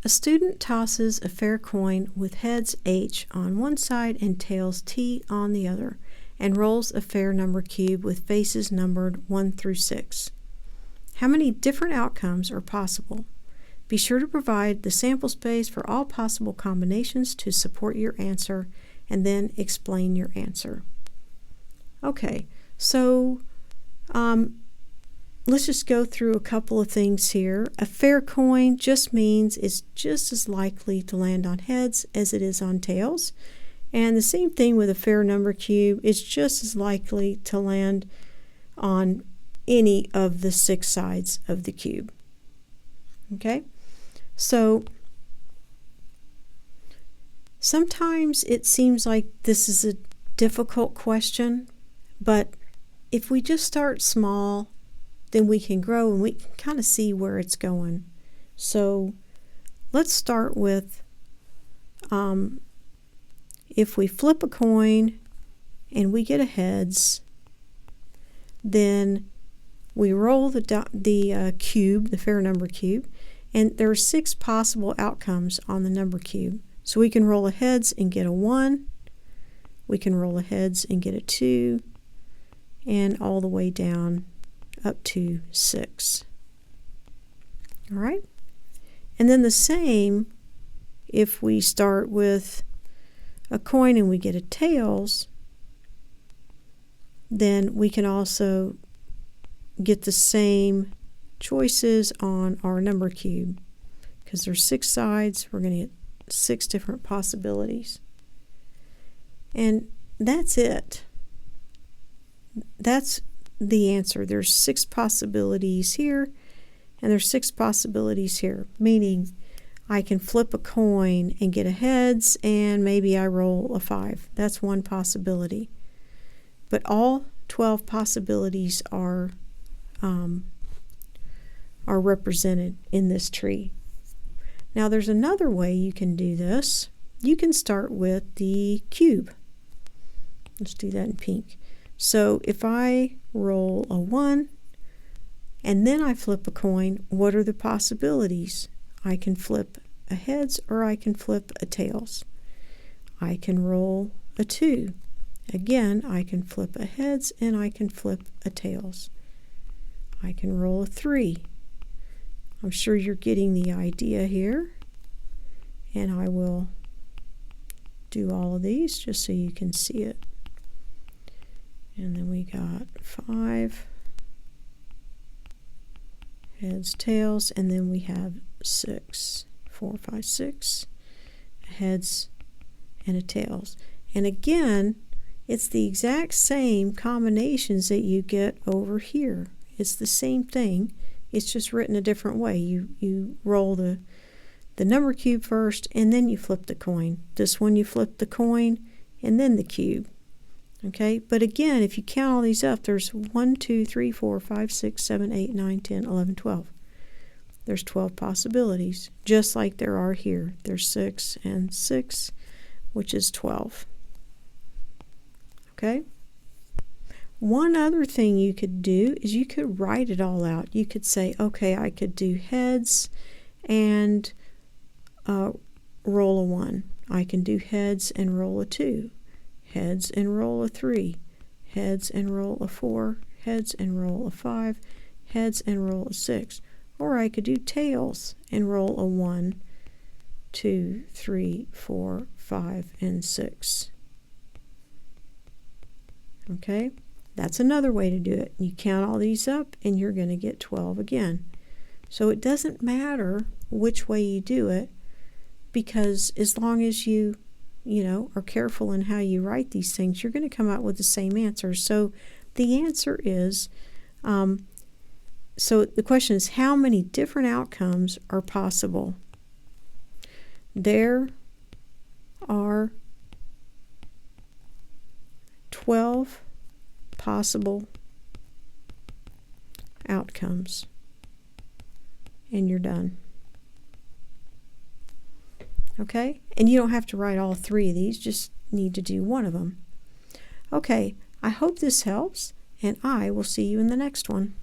A student tosses a fair coin with heads H on one side and tails T on the other, and rolls a fair number cube with faces numbered 1 through 6. How many different outcomes are possible? Be sure to provide the sample space for all possible combinations to support your answer, and then explain your answer. Okay, so let's just go through a couple of things here. A fair coin just means it's just as likely to land on heads as it is on tails. And the same thing with a fair number cube. It's just as likely to land on any of the 6 sides of the cube. Okay? So sometimes it seems like this is a difficult question, but if we just start small, then we can grow and we can kind of see where it's going. So let's start with if we flip a coin and we get a heads, then we roll the cube, the fair number cube, and there are 6 possible outcomes on the number cube. So we can roll a heads and get a 1, we can roll a heads and get a 2, and all the way down up to 6. All right? And then the same if we start with a coin and we get a tails, then we can also get the same choices on our number cube. Because there's 6 sides, we're going to get 6 different possibilities. And that's it. That's the answer. There's 6 possibilities here, and there's 6 possibilities here, meaning I can flip a coin and get a heads, and maybe I roll a 5. That's one possibility. But all 12 possibilities are represented in this tree. Now there's another way you can do this. You can start with the cube. Let's do that in pink. So if I roll a 1 and then I flip a coin, what are the possibilities? I can flip a heads or I can flip a tails. I can roll a 2. Again, I can flip a heads and I can flip a tails. I can roll a 3. I'm sure you're getting the idea here. And I will do all of these just so you can see it. And then we got 5 heads, tails, and then we have 6. 4, 5, 6 heads and a tails. And again, it's the exact same combinations that you get over here. It's the same thing. It's just written a different way. You roll the number cube first, and then you flip the coin. This one you flip the coin and then the cube. Okay, but again, if you count all these up, there's 1, 2, 3, 4, 5, 6, 7, 8, 9, 10, 11, 12. There's 12 possibilities, just like there are here. There's 6 and 6, which is 12. Okay? One other thing you could do is you could write it all out. You could say, okay, I could do heads and roll a 1. I can do heads and roll a 2. Heads and roll a 3. Heads and roll a 4. Heads and roll a 5. Heads and roll a 6. Or I could do tails and roll a 1, 2, 3, 4, 5, and 6. Okay? That's another way to do it. You count all these up and you're going to get 12 again. So it doesn't matter which way you do it, because as long as you are careful in how you write these things, you're going to come out with the same answer. So the answer is, so the question is, how many different outcomes are possible? There are 12 possible outcomes, and you're done. Okay? And you don't have to write all 3 of these, just need to do one of them. Okay, I hope this helps, and I will see you in the next one.